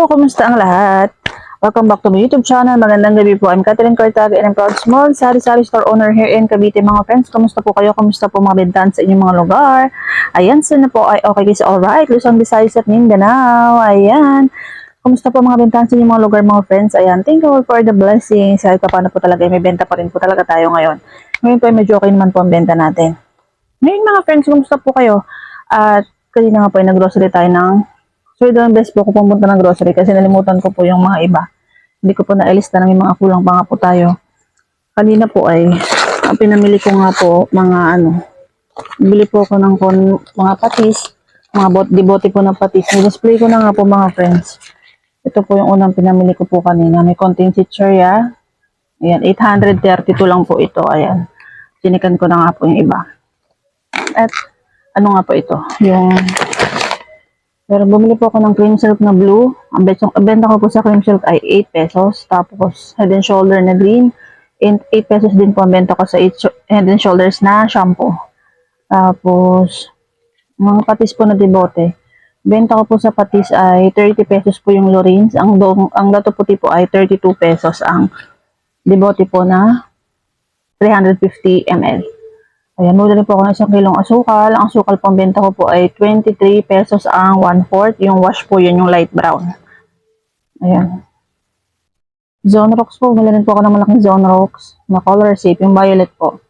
po, kumusta ang lahat? Welcome back to my YouTube channel. Magandang gabi po. I'm Catherine Cortaga and I'm proud small sari-sari store owner here in Cavite, mga friends. Kumusta po kayo? Kumusta po mga bentahan sa inyong mga lugar? Ayan, sana po ay okay guys. Alright, Luzon, Visayas at Mindanao. Ayan. Kumusta po mga bentahan sa inyong mga lugar, mga friends? Ayan, thank you for the blessings. Kahit pa paano po talaga, may benta pa rin po talaga tayo ngayon. Ngayon po ay medyo okay naman po ang benta natin. Ngayon mga friends, kumusta po kayo? At kanina nga po ay nag-grocery tayo ng so, doon best po ko pumunta ng grocery kasi nalimutan ko po yung mga iba. Hindi ko po nailista na may mga kulang pa nga po tayo. Kanina po ay, ang pinamili ko nga po, bili po ako ng mga patis, mga bote po ng patis. Ni-display ko na nga po mga friends. Ito po yung unang pinamili ko po kanina. May konting chichirya. Ayan, 832 lang po ito. Ayan, sinikan ko na nga po yung iba. At, ano nga po ito? Pero bumili po ako ng cream silk na blue. Ang benta ko po sa cream silk ay 8 pesos. Tapos head and shoulder na green. 8 pesos din po ang benta ko sa head and shoulders na shampoo. Tapos mga patis po na debote. Benta ko po sa patis ay 30 pesos po yung Lorins. Ang dato puti po ay 32 pesos. Ang debote po na 350 ml. Ayan, mula rin po ako ng 1 kilong asukal. Ang asukal pang benta ko po ay 23 pesos ang 1/4. Yung wash po yun, yung light brown. Ayan. Zone Rocks po. Mula rin po ako ng malaking Zone Rocks na color shape, yung violet po.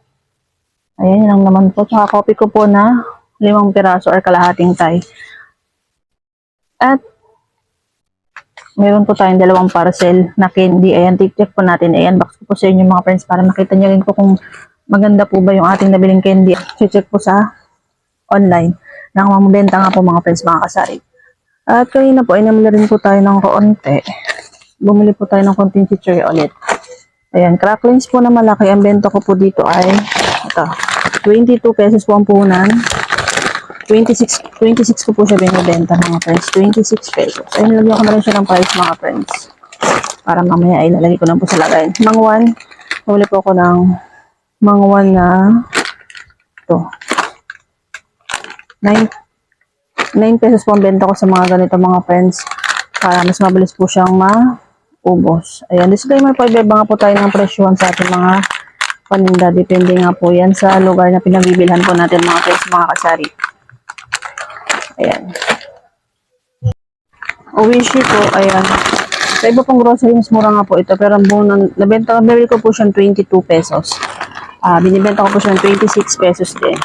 Ayan, yun lang naman po. Tsaka copy ko po na 5 piraso or kalahating tay. At meron po tayong 2 parcel na candy. Ayan, check po natin. Ayan, box ko po sa inyo mga friends para makita nyo rin po kung maganda po ba yung ating nabiling candy. Check po sa online. Nakamabenta nga po mga friends, mga kasari. At kanina po ay namili rin po tayo ng kaunti. Bumili po tayo ng konting chichirya ulit. Ayan, cracklings po na malaki. Ang benta ko po dito ay ito, 22 pesos po ang punan. 26 ko po siya binibenta mga friends. 26 pesos. Ay, nilagyan ko na rin siya ng price mga friends. Para mamaya ay lalagay ko lang po sa lagayan. Mangwan, bumili po ako ng mangwan na ito. 9 pesos po ang benta ko sa mga ganito mga friends. Para mas mabilis po siyang maubos. Ayan, disclaimer po, ibeba nga po tayo ng presyon sa ating mga paninda. Depende nga po yan sa lugar na pinagbibilhan po natin mga friends, mga kasari. Ayan. Oishi po, ayan. Sa iba pong grocery, mas mura nga po ito. Pero ang buong nabili ko po siyang 22 pesos. Binibenta ko po siya ng 26 pesos din.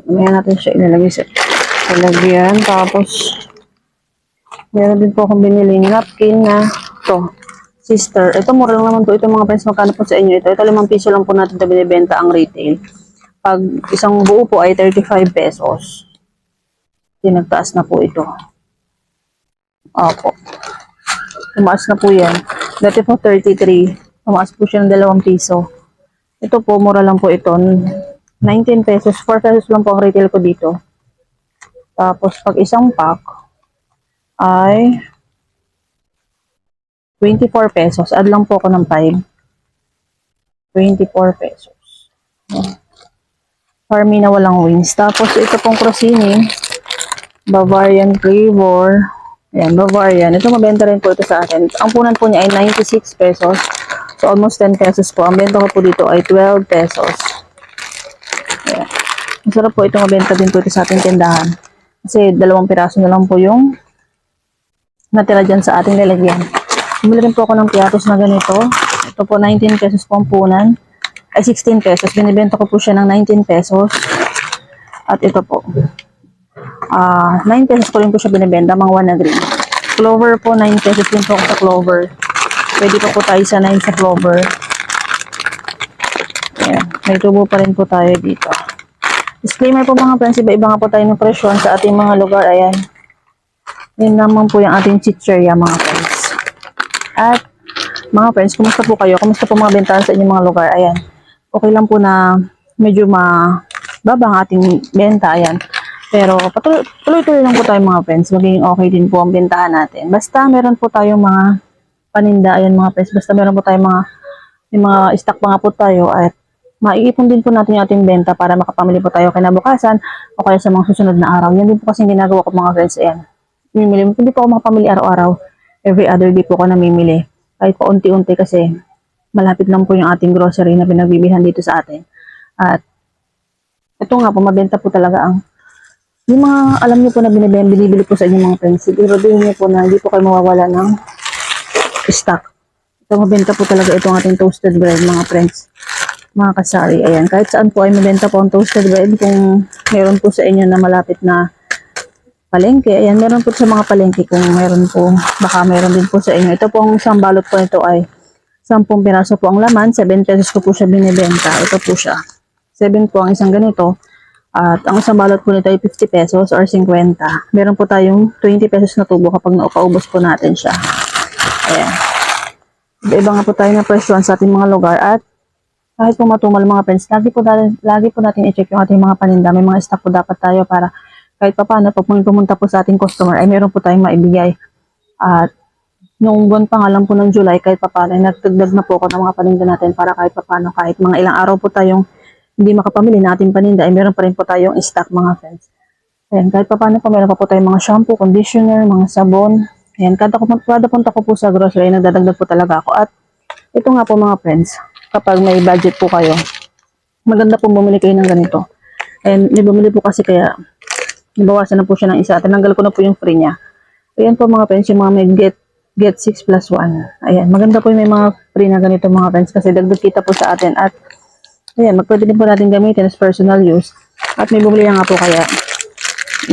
Ngayon natin siya ilalagay sa lagyan. Tapos, meron din po akong biniling napkin na ito. Sister. Ito, mura lang naman po ito mga friends. Magkano po sa inyo ito? Ito 5 piso lang po natin ito binibenta ang retail. Pag isang buo po ay 35 pesos. Nagtaas na po ito. Opo. Tumaas na po yan. Dati po 33. Tumaas po siya ng 2 piso. Ito po, mura lang po ito. 19 pesos. 4 pesos lang po ang retail ko dito. Tapos, pag isang pack ay 24 pesos. Add lang po ako ng 5. 24 pesos. Farmy na walang wings. Tapos, ito pong crostini. Bavarian flavor. Ayan, Bavarian. Ito mabenta rin po ito sa akin. Ang punan po niya ay 96 pesos. So, almost 10 pesos po. Ang benta ko po dito ay 12 pesos. Ayan. Masarap po ito mabenta din po ito sa ating tindahan. Kasi 2 piraso na lang po yung natira dyan sa ating lalagyan. Bumili rin po ako ng piatos na ganito. Ito po 19 pesos po ang punan. Ay 16 pesos. Binibenta ko po siya ng 19 pesos. At ito po. 9 pesos ko rin po siya binibenta, mangwan na green. Clover po, 9 pesos din po ako sa clover. Pwede pa po tayo sa 9 sa clover. Ayan, may tubo pa rin po tayo dito. Disclaimer po mga friends, iba-iba nga po tayo ng presyon sa ating mga lugar. Ayan. Yan naman po yung ating chichirya mga friends. At mga friends, kumusta po kayo? Kumusta po mga bentahan sa inyong mga lugar? Ayan. Okay lang po na medyo mababa ang ating benta. Ayan. Pero tuloy-tuloy lang po tayo mga friends. Magiging okay din po ang bentahan natin. Basta meron po tayong mga paninda. Ayan mga friends. Basta meron po tayong may mga stock pa nga po tayo. At maiipon din po natin yung ating benta para makapamili po tayo kinabukasan o kaya sa mga susunod na araw. Yan din po kasi ginagawa ko mga friends. Ayan. Hindi po ako makapamili araw-araw. Every other day po ako namimili. Kahit pa unti-unti kasi malapit lang po yung ating grocery na pinagbibilhan dito sa atin. At ito nga po, mabenta po talaga ang yung mga alam niyo po na binibili po sa inyong mga friends. Siguro din niyo po na hindi po kayo mawawala ng stock. Ito mabenta po talaga itong ating toasted bread mga friends. Mga kasari, ayan. Kahit saan po ay mabenta po ang toasted bread. Kung meron po sa inyo na malapit na palengke, ayan, meron po sa mga palengke. Kung meron po, baka meron din po sa inyo. Ito pong isang balot po nito ay 10 piraso po ang laman. 7 pesos ko po siya binibenta. Ito po siya. 7 po ang isang ganito. At ang isang balot po nito ay 50 pesos or 50. Meron po tayong 20 pesos na tubo kapag naupaubos po natin siya. Ayan. Iba nga po tayo na presyon sa ating mga lugar at kahit po matumal mga friends, lagi po natin i-check yung ating mga paninda. May mga stock po dapat tayo para kahit pa paano po pumunta po sa ating customer ay meron po tayong maibigay. At noong buwan pa nga lang po ng July, kahit pa paano, nagdagdag na po ako ng mga paninda natin para kahit pa paano, kahit mga ilang araw po tayong hindi makapamili na ating paninda, ay meron pa rin po tayong stock mga friends. Ayan, kahit pa paano po, meron pa po tayong mga shampoo, conditioner, mga sabon. Ayan, kada punta ko po sa grocery, nagdadagdag po talaga ako. At ito nga po mga friends, kapag may budget po kayo, maganda po bumili kayo ng ganito. And bumili po kasi kaya nabawasan na po siya ng isa. Tinanggal ko na po yung free niya. Ayan po mga friends, yung mga may get 6 plus 1. Ayan, maganda po yung may mga free na ganito mga friends kasi dagdag kita po sa atin. At ayan, pwede din po natin gamitin as personal use. At may bumili na nga po kaya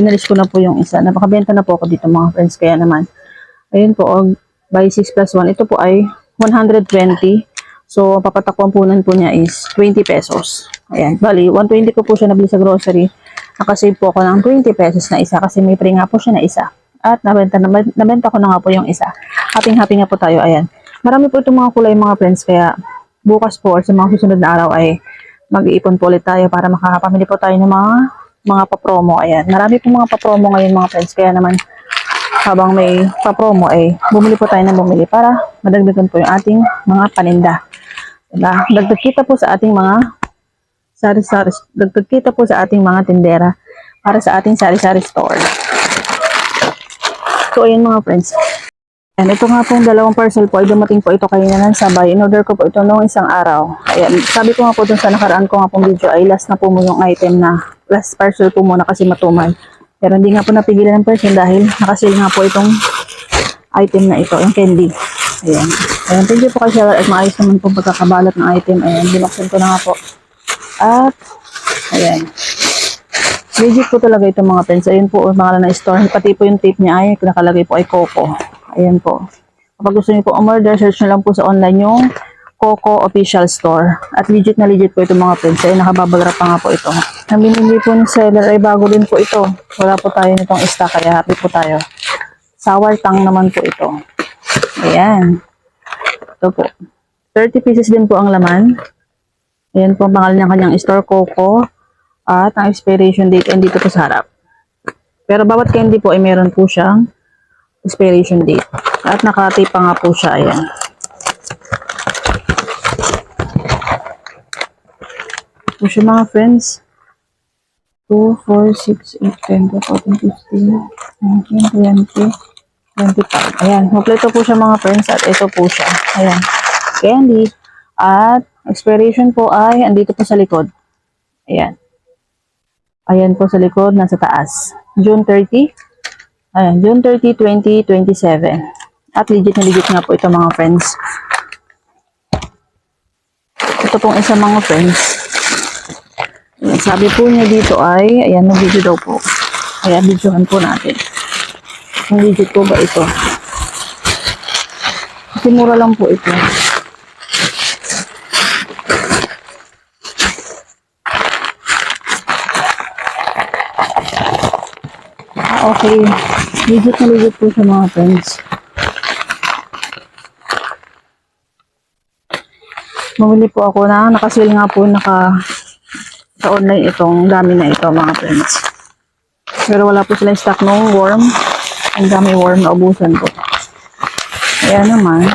inalis ko na po yung isa. Napakabenta na po ako dito mga friends. Kaya naman, ayun po, by 6 plus 1. Ito po ay 120. So, papatakwapunan po niya is 20 pesos. Ayan, bali, 120 ko po siya nabili sa grocery. Nakasave po ako ng 20 pesos na isa kasi may free nga po siya na isa. At nabenta ko na nga po yung isa. Happy nga po tayo, ayan. Marami po itong mga kulay mga friends, kaya bukas po or sa mga susunod na araw ay mag-iipon po ulit tayo para makakapamili po tayo ng mga pa-promo. Ayan, marami po mga pa-promo ngayon mga friends, kaya naman habang may pa-promo ay bumili po tayo ng bumili para madagdagan po yung ating mga paninda. Diba? Dagdag kita po sa ating mga sari-sari, dagdag kita po sa ating mga tindera para sa ating sari-sari store. So, ayan mga friends. Ayan, ito nga pong dalawang parcel po ay dumating po ito kanina ng sabay. In-order ko po ito noong isang araw. Ayan, sabi ko nga po dun sa nakaraan ko nga pong video ay last na po mo yung item na last parcel po muna kasi matumal. Pero hindi nga po napigilan ng person dahil nakasil nga po itong item na ito, yung candy. Ayan. Ayan, thank you po kay seller at maayos naman po pagkakabalot ng item. Ayan, binuksan ko na nga po. At, ayan. Legit po talaga itong mga friends. Ayun po, pangalan na store. Pati po yung tape niya ay nakalagay po ay Coco. Ayan po. Kapag gusto niyo po umorder, search nyo lang po sa online yung Coco Official Store. At legit na legit po itong mga friends. Ay nakabubble wrap pa nga po ito. Ang binili po ng seller ay bago din po ito. Wala po tayo nitong stock kaya happy po tayo. Sour tang naman po ito. Ayan. Ito po. 30 pieces din po ang laman. Ayan po ang pangalan ng kanyang store, Coco. At ang expiration date ay dito po sa harap. Pero bawat candy po ay meron po siyang expiration date. At nakatape pa nga po siya. Ayan. Ito siya mga friends. 2, 4, 6, 8, 10, 14, 15, 19, 20, 25. Ayan. Kompleto po siya mga friends. At ito po siya. Ayan. Candy. At expiration po ay andito po sa likod. Ayan. Ayan po sa likod, nasa taas. June 30. Ayan, June 30, 2027. At legit na legit nga po ito mga friends. Ito pong isa mga friends. Ayan, sabi po niya dito ay, ayan, mag-video daw po. Ayan, videohan po natin. Ang legit po ba ito? Kasi mura lang po ito. Okay. Legit na legit po sa mga friends. Bumili po ako na nakasil nga po sa online itong dami na ito mga friends. Pero wala po silang stock nung worm. Ang dami worm na ubusan po. Ayan naman.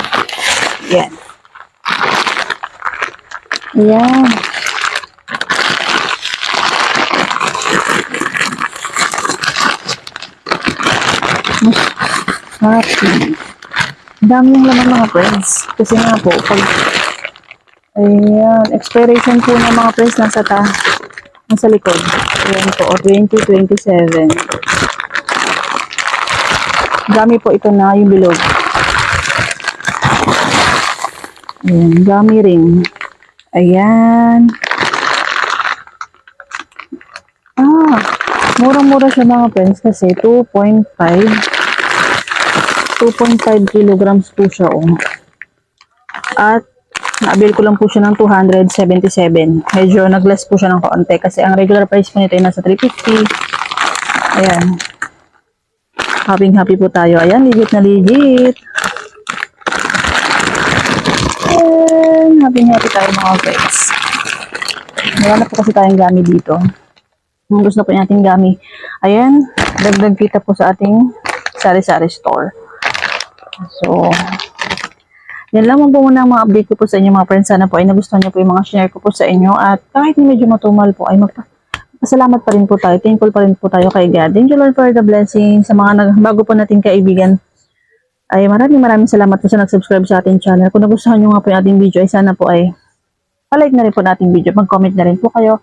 Ayan. Ayan. Happy. Dami yung laman mga friends. Kasi nga po, pag ayan, expiration po ng mga friends nasa likod. Ayan po, 2027. Dami po ito na yung bilog. Ayan, dami ring. Ayan. Murang-mura siya mga friends kasi 2.5 kilograms po siya At na-avail ko lang po siya ng 277. Medyo nag-less po siya ng kaunti kasi ang regular price po nito ay nasa 350. Ayan. Happy po tayo. Ayan, legit na legit. Ayan, happy tayo mga friends. Meron na po kasi tayong gamit dito. Kung gusto po natin gami. Ayan, dagdag kita po sa ating sari-sari store. So, yan lang po muna ang mga update ko po sa inyo mga friends. Sana po ay nagustuhan niyo po yung mga share ko po sa inyo. At kahit medyo matumal po ay magpasalamat pa rin po tayo. Thankful pa rin po tayo kay God. Thank you Lord for the blessing. Sa mga bago po nating kaibigan, ay maraming salamat po sa nag-subscribe sa ating channel. Kung nagustuhan nyo nga po yung ating video, ay sana po ay palike na rin po na ating video. Mag-comment na rin po kayo.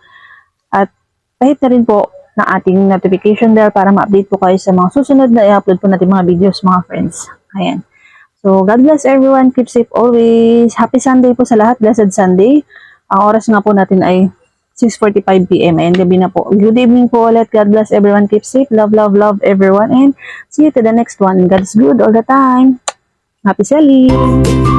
At kahit na rin po ng ating notification bell para ma-update po kayo sa mga susunod na i-upload po natin mga videos mga friends. Ayan. So, God bless everyone. Keep safe always. Happy Sunday po sa lahat. Blessed Sunday. Ang oras nga po natin ay 6:45 PM. And gabi na po. Good evening po ulit. God bless everyone. Keep safe. Love everyone. And see you to the next one. God is good all the time. Happy selling.